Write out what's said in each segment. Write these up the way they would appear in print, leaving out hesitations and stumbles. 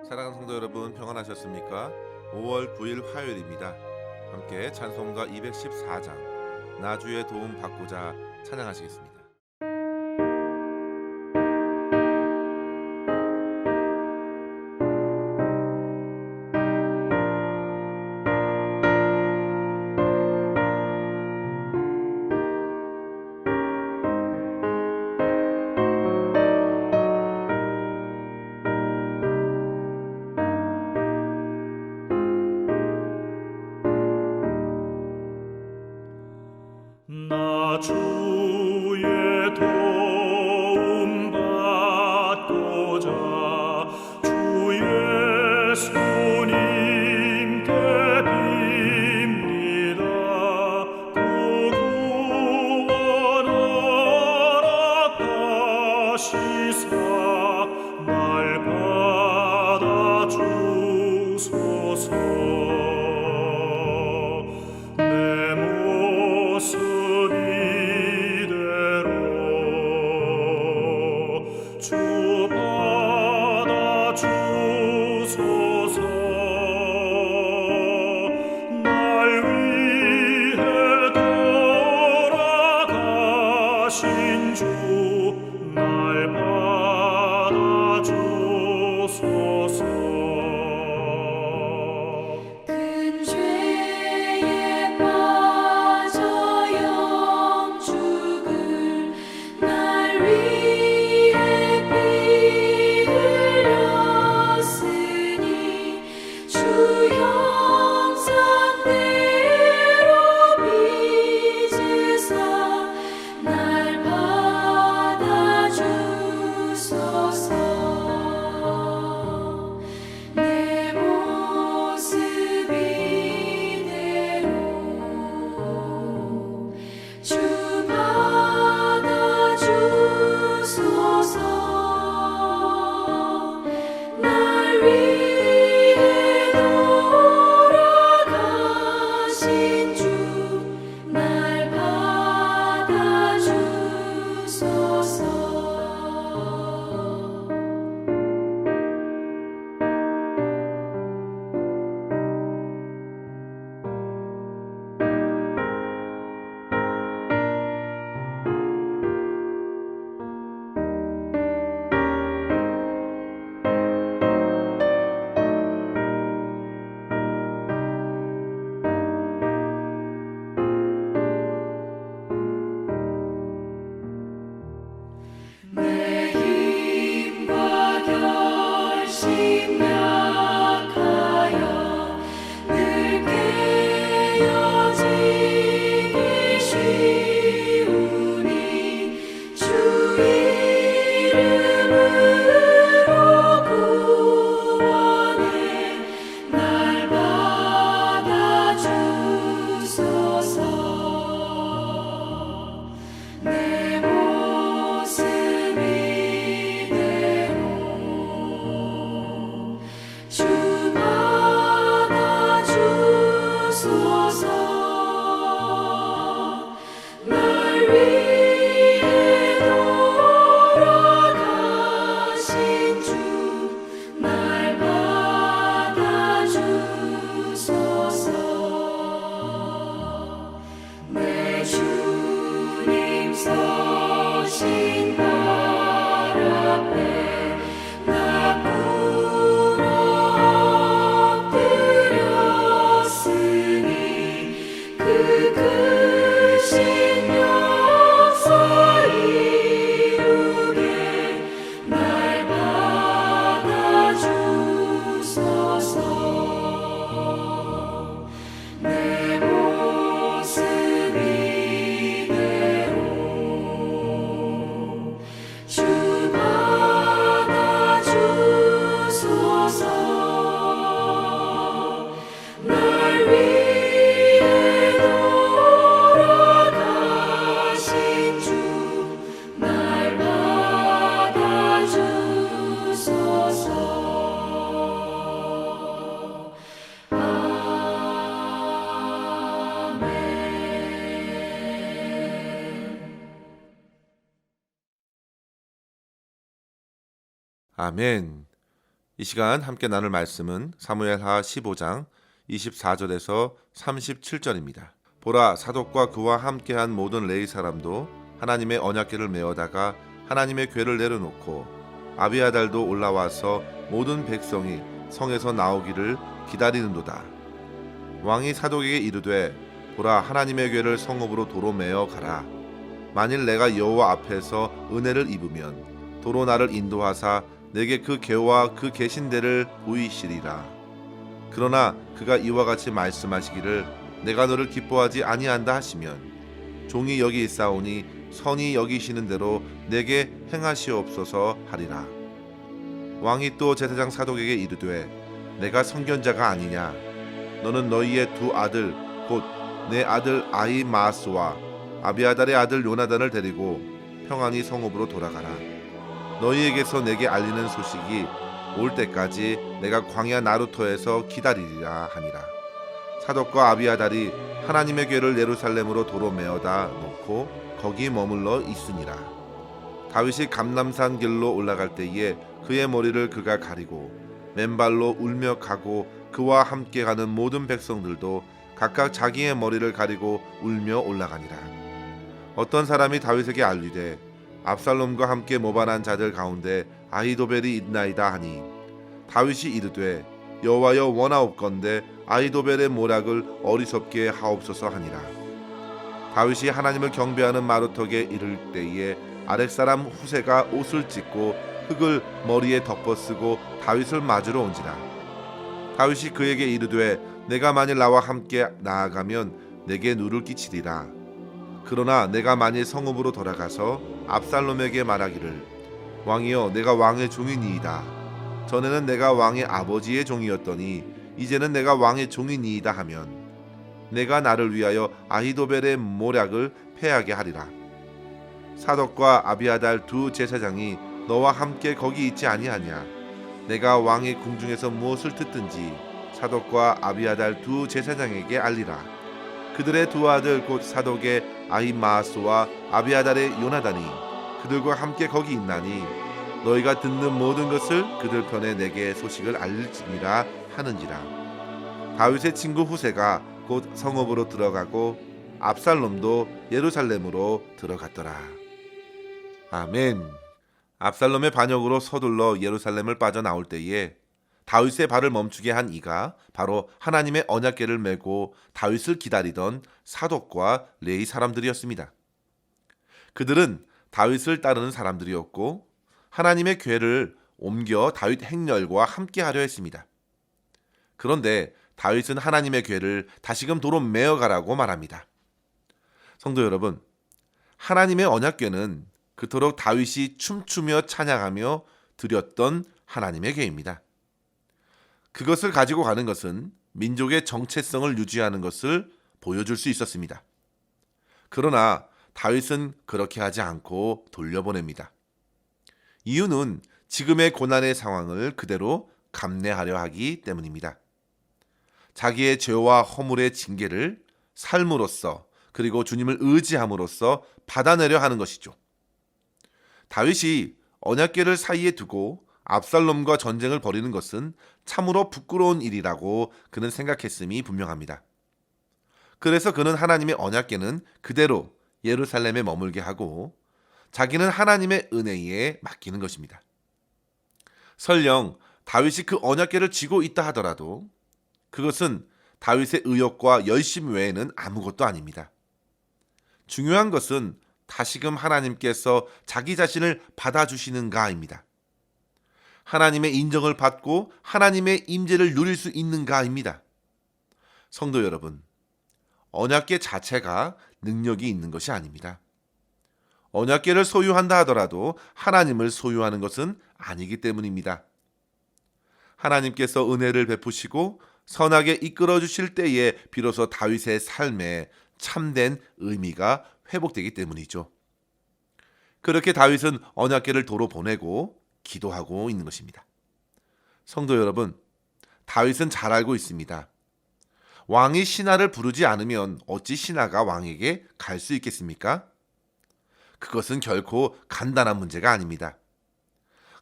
사랑하는 성도 여러분, 평안하셨습니까? 5월 9일 화요일입니다. 함께 찬송가 214장 나주의 도움 받고자 찬양하시겠습니다. 나 주의 도움 받고자 주의 손님께 빕니다. 그 구원 허락하시사 날 받아 주소서. 내 모습 이대로 주 받아 주소서. 날 위해 돌아가신 주 날 받아 주소서. 큰 죄에 빠져 영죽을 날 위해 피 흘렸으니 주 형상대로 빚으사 날 받아 주소서. 내 모습 이대로 주 받아 주소서. 날 위해 돌아가신 주 날 받아 주소서. 내 힘과 결심 약하여 늘 깨어지기 쉬우니 주 이름으로 구원해 날 받아 주소서. 내 모습 이대로 주 받아 주소서. 날 위해 돌아가신 주 날 받아 주소서. 내 주님 서신 발 앞에 나 꿇어 엎드렸으니 그 크신 역사 이루게 날 받아 주소서. 내 모습 이대로 주 받아 주소서. 날 위해 돌아가신 주 날 받아 주소서. 아멘. 이 시간 함께 나눌 말씀은 사무엘하 15장 24절에서 37절입니다. 보라, 사독과 그와 함께한 모든 레위 사람도 하나님의 언약궤를 메어다가 하나님의 궤를 내려놓고 아비아달도 올라와서 모든 백성이 성에서 나오기를 기다리는도다. 왕이 사독에게 이르되, 보라, 하나님의 궤를 성읍으로 도로 메어 가라. 만일 내가 여호와 앞에서 은혜를 입으면 도로 나를 인도하사 내게 그 궤와 그 계신 데를 보이시리라. 그러나 그가 이와 같이 말씀하시기를 내가 너를 기뻐하지 아니한다 하시면 종이 여기 있사오니 선히 여기시는 대로 내게 행하시옵소서 하리라. 왕이 또 제사장 사독에게 이르되, 내가 선견자가 아니냐? 너는 너희의 두 아들 곧 내 아들 아히마아스와 아비아달의 아들 요나단을 데리고 평안히 성읍으로 돌아가라. 너희에게서 내게 알리는 소식이 올 때까지 내가 광야 나루터에서 기다리리라 하니라. 사독과 아비아달이 하나님의 궤를 예루살렘으로 도로 메어다 놓고 거기 머물러 있으니라. 다윗이 감람산 길로 올라갈 때에 그의 머리를 그가 가리고 맨발로 울며 가고 그와 함께 가는 모든 백성들도 각각 자기의 머리를 가리고 울며 올라가니라. 어떤 사람이 다윗에게 알리되, 압살롬과 함께 모반한 자들 가운데 아히도벨이 있나이다 하니 다윗이 이르되, 여호와여 원하옵건대 아히도벨의 모략을 어리석게 하옵소서 하니라. 다윗이 하나님을 경배하는 마루턱에 이를 때에 아렉사람 후세가 옷을 찢고 흙을 머리에 덮어쓰고 다윗을 맞으러 온지라. 다윗이 그에게 이르되, 내가 만일 나와 함께 나아가면 내게 누를 끼치리라. 그러나 내가 만일 성읍으로 돌아가서 압살롬에게 말하기를, 왕이여, 내가 왕의 종이니이다. 전에는 내가 왕의 아버지의 종이었더니 이제는 내가 왕의 종이니이다 하면 내가 나를 위하여 아히도벨의 모략을 패하게 하리라. 사독과 아비아달 두 제사장이 너와 함께 거기 있지 아니하냐? 내가 왕의 궁중에서 무엇을 듣든지 사독과 아비아달 두 제사장에게 알리라. 그들의 두 아들 곧 사독의 아히마아스와 아비아달의 요나단이 그들과 함께 거기 있나니 너희가 듣는 모든 것을 그들 편에 내게 소식을 알릴지니라 하는지라. 다윗의 친구 후세가 곧 성읍으로 들어가고 압살롬도 예루살렘으로 들어갔더라. 아멘. 압살롬의 반역으로 서둘러 예루살렘을 빠져나올 때에 다윗의 발을 멈추게 한 이가 바로 하나님의 언약궤를 메고 다윗을 기다리던 사독과 레위 사람들이었습니다. 그들은 다윗을 따르는 사람들이었고 하나님의 궤를 옮겨 다윗 행렬과 함께 하려 했습니다. 그런데 다윗은 하나님의 궤를 다시금 도로 메어가라고 말합니다. 성도 여러분, 하나님의 언약궤는 그토록 다윗이 춤추며 찬양하며 드렸던 하나님의 궤입니다. 그것을 가지고 가는 것은 민족의 정체성을 유지하는 것을 보여줄 수 있었습니다. 그러나 다윗은 그렇게 하지 않고 돌려보냅니다. 이유는 지금의 고난의 상황을 그대로 감내하려 하기 때문입니다. 자기의 죄와 허물의 징계를 삶으로써 그리고 주님을 의지함으로써 받아내려 하는 것이죠. 다윗이 언약궤를 사이에 두고 압살롬과 전쟁을 벌이는 것은 참으로 부끄러운 일이라고 그는 생각했음이 분명합니다. 그래서 그는 하나님의 언약궤는 그대로 예루살렘에 머물게 하고 자기는 하나님의 은혜에 맡기는 것입니다. 설령 다윗이 그 언약궤를 쥐고 있다 하더라도 그것은 다윗의 의욕과 열심 외에는 아무것도 아닙니다. 중요한 것은 다시금 하나님께서 자기 자신을 받아주시는가입니다. 하나님의 인정을 받고 하나님의 임재를 누릴 수 있는가입니다. 성도 여러분, 언약궤 자체가 능력이 있는 것이 아닙니다. 언약궤를 소유한다 하더라도 하나님을 소유하는 것은 아니기 때문입니다. 하나님께서 은혜를 베푸시고 선하게 이끌어 주실 때에 비로소 다윗의 삶에 참된 의미가 회복되기 때문이죠. 그렇게 다윗은 언약궤를 도로 보내고 기도하고 있는 것입니다. 성도 여러분, 다윗은 잘 알고 있습니다. 왕이 신하를 부르지 않으면 어찌 신하가 왕에게 갈 수 있겠습니까? 그것은 결코 간단한 문제가 아닙니다.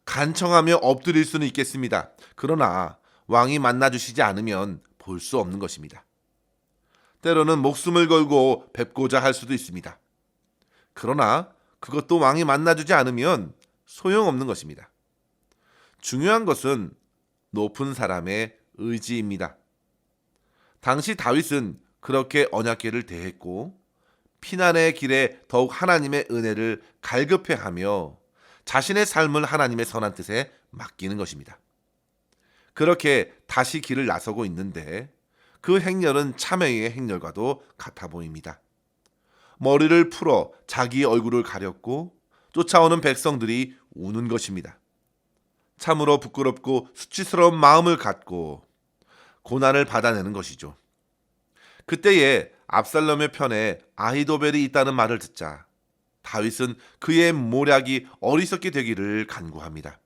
간청하며 엎드릴 수는 있겠습니다. 그러나 왕이 만나주시지 않으면 볼 수 없는 것입니다. 때로는 목숨을 걸고 뵙고자 할 수도 있습니다. 그러나 그것도 왕이 만나주지 않으면 소용없는 것입니다. 중요한 것은 높은 사람의 의지입니다. 당시 다윗은 그렇게 언약궤를 대했고 피난의 길에 더욱 하나님의 은혜를 갈급해하며 자신의 삶을 하나님의 선한 뜻에 맡기는 것입니다. 그렇게 다시 길을 나서고 있는데 그 행렬은 참회의 행렬과도 같아 보입니다. 머리를 풀어 자기 얼굴을 가렸고 쫓아오는 백성들이 우는 것입니다. 참으로 부끄럽고 수치스러운 마음을 갖고 고난을 받아내는 것이죠. 그때에 압살롬의 편에 아히도벨이 있다는 말을 듣자 다윗은 그의 모략이 어리석게 되기를 간구합니다.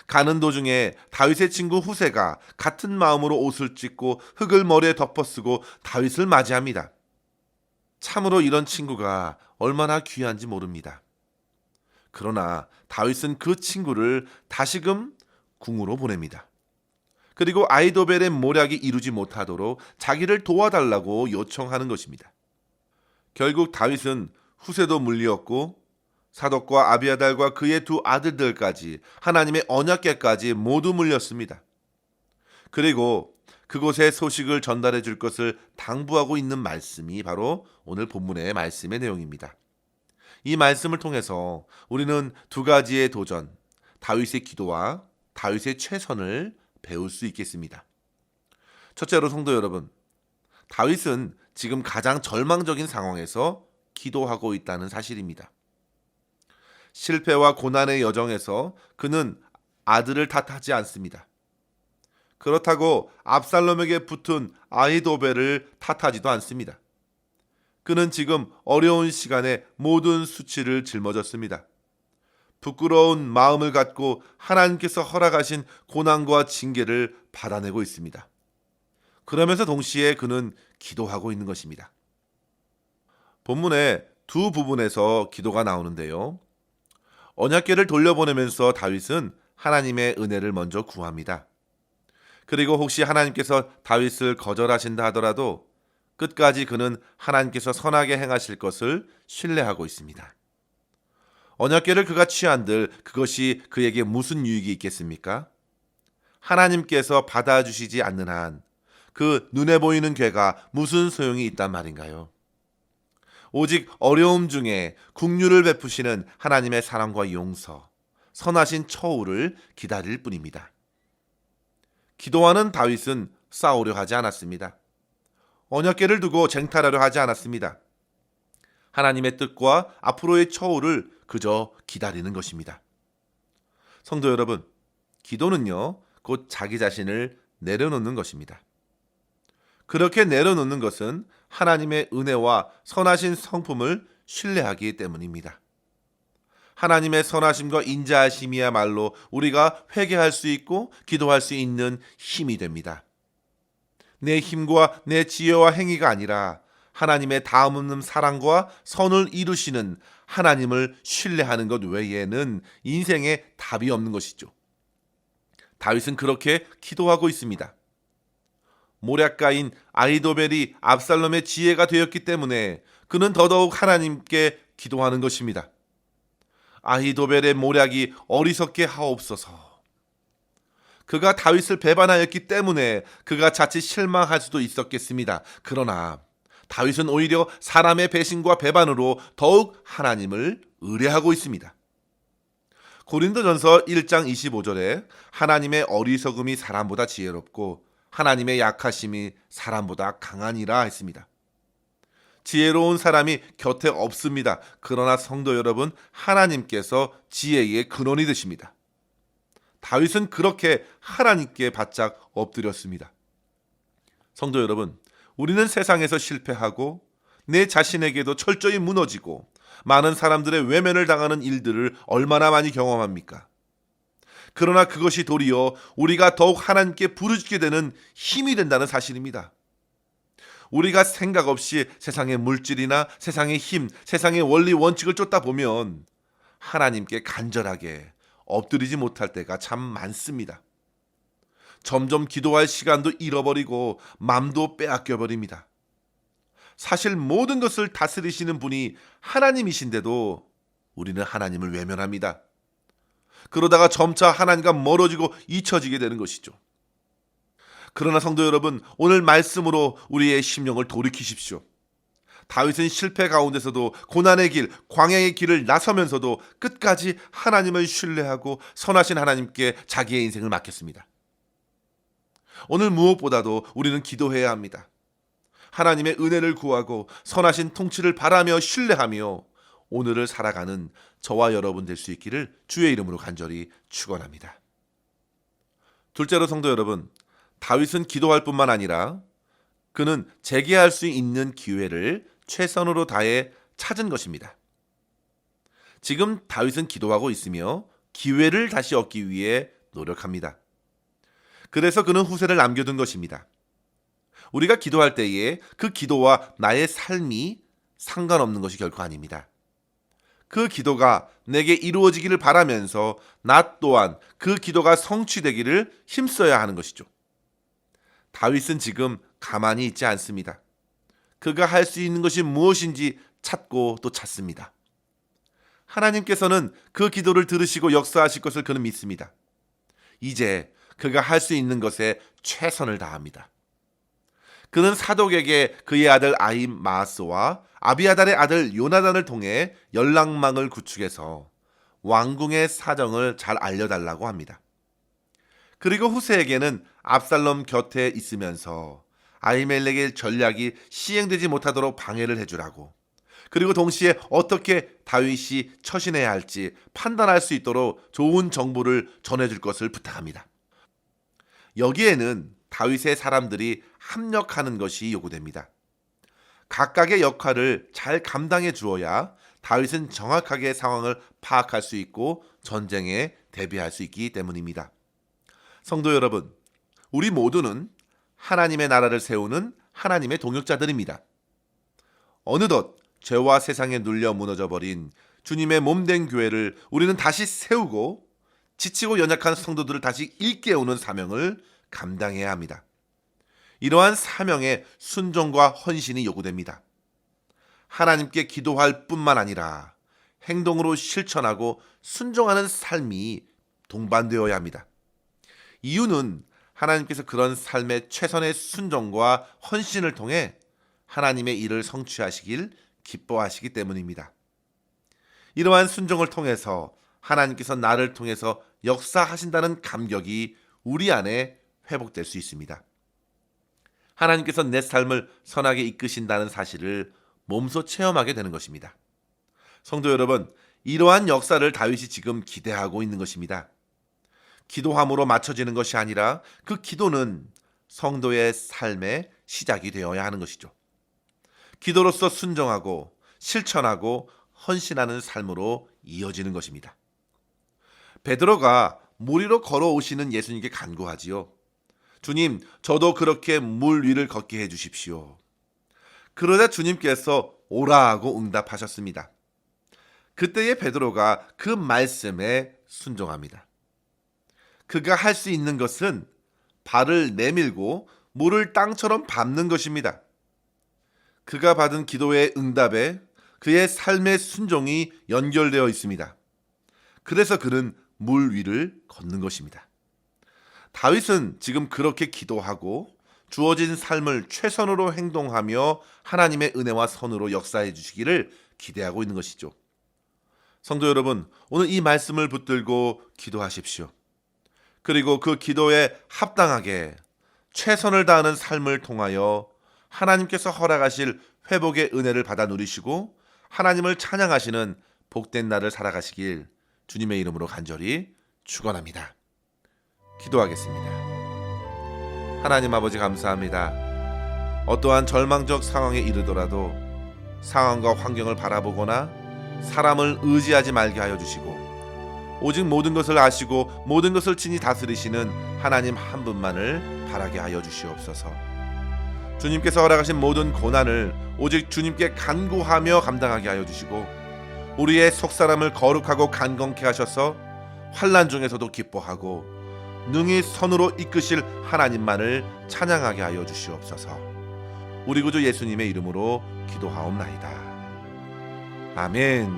가는 도중에 다윗의 친구 후세가 같은 마음으로 옷을 찢고 흙을 머리에 덮어쓰고 다윗을 맞이합니다. 참으로 이런 친구가 얼마나 귀한지 모릅니다. 그러나 다윗은 그 친구를 다시금 궁으로 보냅니다. 그리고 아히도벨의 모략이 이루지 못하도록 자기를 도와달라고 요청하는 것입니다. 결국 다윗은 후세도 물리었고 사독과 아비아달과 그의 두 아들들까지 하나님의 언약궤까지 모두 물렸습니다. 그리고 그곳에 소식을 전달해 줄 것을 당부하고 있는 말씀이 바로 오늘 본문의 말씀의 내용입니다. 이 말씀을 통해서 우리는 두 가지의 도전, 다윗의 기도와 다윗의 최선을 배울 수 있겠습니다. 첫째로 성도 여러분, 다윗은 지금 가장 절망적인 상황에서 기도하고 있다는 사실입니다. 실패와 고난의 여정에서 그는 아들을 탓하지 않습니다. 그렇다고 압살롬에게 붙은 아히도벨을 탓하지도 않습니다. 그는 지금 어려운 시간에 모든 수치를 짊어졌습니다. 부끄러운 마음을 갖고 하나님께서 허락하신 고난과 징계를 받아내고 있습니다. 그러면서 동시에 그는 기도하고 있는 것입니다. 본문에 두 부분에서 기도가 나오는데요. 언약궤를 돌려보내면서 다윗은 하나님의 은혜를 먼저 구합니다. 그리고 혹시 하나님께서 다윗을 거절하신다 하더라도 끝까지 그는 하나님께서 선하게 행하실 것을 신뢰하고 있습니다. 언약궤를 그가 취한들 그것이 그에게 무슨 유익이 있겠습니까? 하나님께서 받아주시지 않는 한 그 눈에 보이는 궤가 무슨 소용이 있단 말인가요? 오직 어려움 중에 긍휼을 베푸시는 하나님의 사랑과 용서, 선하신 처우를 기다릴 뿐입니다. 기도하는 다윗은 싸우려 하지 않았습니다. 언약궤를 두고 쟁탈하려 하지 않았습니다. 하나님의 뜻과 앞으로의 처우를 그저 기다리는 것입니다. 성도 여러분, 기도는요, 곧 자기 자신을 내려놓는 것입니다. 그렇게 내려놓는 것은 하나님의 은혜와 선하신 성품을 신뢰하기 때문입니다. 하나님의 선하심과 인자하심이야말로 우리가 회개할 수 있고 기도할 수 있는 힘이 됩니다. 내 힘과 내 지혜와 행위가 아니라 하나님의 다음없는 사랑과 선을 이루시는 하나님을 신뢰하는 것 외에는 인생에 답이 없는 것이죠. 다윗은 그렇게 기도하고 있습니다. 모략가인 아히도벨이 압살롬의 지혜가 되었기 때문에 그는 더더욱 하나님께 기도하는 것입니다. 아히도벨의 모략이 어리석게 하옵소서. 그가 다윗을 배반하였기 때문에 그가 자칫 실망할 수도 있었겠습니다. 그러나 다윗은 오히려 사람의 배신과 배반으로 더욱 하나님을 의뢰하고 있습니다. 고린도전서 1장 25절에 하나님의 어리석음이 사람보다 지혜롭고 하나님의 약하심이 사람보다 강하니라 했습니다. 지혜로운 사람이 곁에 없습니다. 그러나 성도 여러분, 하나님께서 지혜의 근원이 되십니다. 다윗은 그렇게 하나님께 바짝 엎드렸습니다. 성도 여러분, 우리는 세상에서 실패하고 내 자신에게도 철저히 무너지고 많은 사람들의 외면을 당하는 일들을 얼마나 많이 경험합니까? 그러나 그것이 도리어 우리가 더욱 하나님께 부르짖게 되는 힘이 된다는 사실입니다. 우리가 생각 없이 세상의 물질이나 세상의 힘, 세상의 원리 원칙을 쫓다 보면 하나님께 간절하게 엎드리지 못할 때가 참 많습니다. 점점 기도할 시간도 잃어버리고 맘도 빼앗겨 버립니다. 사실 모든 것을 다스리시는 분이 하나님이신데도 우리는 하나님을 외면합니다. 그러다가 점차 하나님과 멀어지고 잊혀지게 되는 것이죠. 그러나 성도 여러분, 오늘 말씀으로 우리의 심령을 돌이키십시오. 다윗은 실패 가운데서도 고난의 길, 광야의 길을 나서면서도 끝까지 하나님을 신뢰하고 선하신 하나님께 자기의 인생을 맡겼습니다. 오늘 무엇보다도 우리는 기도해야 합니다. 하나님의 은혜를 구하고 선하신 통치를 바라며 신뢰하며 오늘을 살아가는 저와 여러분 될 수 있기를 주의 이름으로 간절히 축원합니다. 둘째로 성도 여러분, 다윗은 기도할 뿐만 아니라 그는 재개할 수 있는 기회를 최선으로 다해 찾은 것입니다. 지금 다윗은 기도하고 있으며 기회를 다시 얻기 위해 노력합니다. 그래서 그는 후세를 남겨둔 것입니다. 우리가 기도할 때에 그 기도와 나의 삶이 상관없는 것이 결코 아닙니다. 그 기도가 내게 이루어지기를 바라면서 나 또한 그 기도가 성취되기를 힘써야 하는 것이죠. 다윗은 지금 가만히 있지 않습니다. 그가 할 수 있는 것이 무엇인지 찾고 또 찾습니다. 하나님께서는 그 기도를 들으시고 역사하실 것을 그는 믿습니다. 이제 그가 할 수 있는 것에 최선을 다합니다. 그는 사독에게 그의 아들 아히마아스와 아비아달의 아들 요나단을 통해 연락망을 구축해서 왕궁의 사정을 잘 알려달라고 합니다. 그리고 후세에게는 압살롬 곁에 있으면서 아히멜렉의 전략이 시행되지 못하도록 방해를 해주라고, 그리고 동시에 어떻게 다윗이 처신해야 할지 판단할 수 있도록 좋은 정보를 전해줄 것을 부탁합니다. 여기에는 다윗의 사람들이 합력하는 것이 요구됩니다. 각각의 역할을 잘 감당해 주어야 다윗은 정확하게 상황을 파악할 수 있고 전쟁에 대비할 수 있기 때문입니다. 성도 여러분, 우리 모두는 하나님의 나라를 세우는 하나님의 동역자들입니다. 어느덧 죄와 세상에 눌려 무너져버린 주님의 몸된 교회를 우리는 다시 세우고 지치고 연약한 성도들을 다시 일깨우는 사명을 감당해야 합니다. 이러한 사명에 순종과 헌신이 요구됩니다. 하나님께 기도할 뿐만 아니라 행동으로 실천하고 순종하는 삶이 동반되어야 합니다. 이유는 하나님께서 그런 삶의 최선의 순종과 헌신을 통해 하나님의 일을 성취하시길 기뻐하시기 때문입니다. 이러한 순종을 통해서 하나님께서 나를 통해서 역사하신다는 감격이 우리 안에 회복될 수 있습니다. 하나님께서 내 삶을 선하게 이끄신다는 사실을 몸소 체험하게 되는 것입니다. 성도 여러분, 이러한 역사를 다윗이 지금 기대하고 있는 것입니다. 기도함으로 맞춰지는 것이 아니라 그 기도는 성도의 삶의 시작이 되어야 하는 것이죠. 기도로서 순종하고 실천하고 헌신하는 삶으로 이어지는 것입니다. 베드로가 물 위로 걸어오시는 예수님께 간구하지요. 주님, 저도 그렇게 물 위를 걷게 해주십시오. 그러자 주님께서 오라 하고 응답하셨습니다. 그때의 베드로가 그 말씀에 순종합니다. 그가 할 수 있는 것은 발을 내밀고 물을 땅처럼 밟는 것입니다. 그가 받은 기도의 응답에 그의 삶의 순종이 연결되어 있습니다. 그래서 그는 물 위를 걷는 것입니다. 다윗은 지금 그렇게 기도하고 주어진 삶을 최선으로 행동하며 하나님의 은혜와 선으로 역사해 주시기를 기대하고 있는 것이죠. 성도 여러분, 오늘 이 말씀을 붙들고 기도하십시오. 그리고 그 기도에 합당하게 최선을 다하는 삶을 통하여 하나님께서 허락하실 회복의 은혜를 받아 누리시고 하나님을 찬양하시는 복된 날을 살아가시길 주님의 이름으로 간절히 축원합니다. 기도하겠습니다. 하나님 아버지, 감사합니다. 어떠한 절망적 상황에 이르더라도 상황과 환경을 바라보거나 사람을 의지하지 말게 하여 주시고 오직 모든 것을 아시고 모든 것을 친히 다스리시는 하나님 한 분만을 바라게 하여 주시옵소서. 주님께서 허락하신 모든 고난을 오직 주님께 간구하며 감당하게 하여 주시고 우리의 속사람을 거룩하고 간건케 하셔서 환난 중에서도 기뻐하고 능히 선으로 이끄실 하나님만을 찬양하게 하여 주시옵소서. 우리 구주 예수님의 이름으로 기도하옵나이다. 아멘.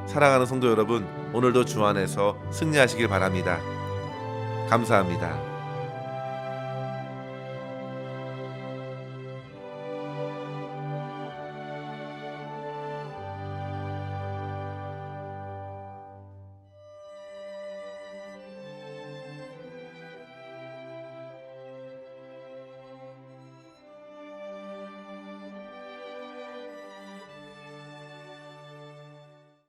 사랑하는 성도 여러분, 오늘도 주 안에서 승리하시길 바랍니다. 감사합니다.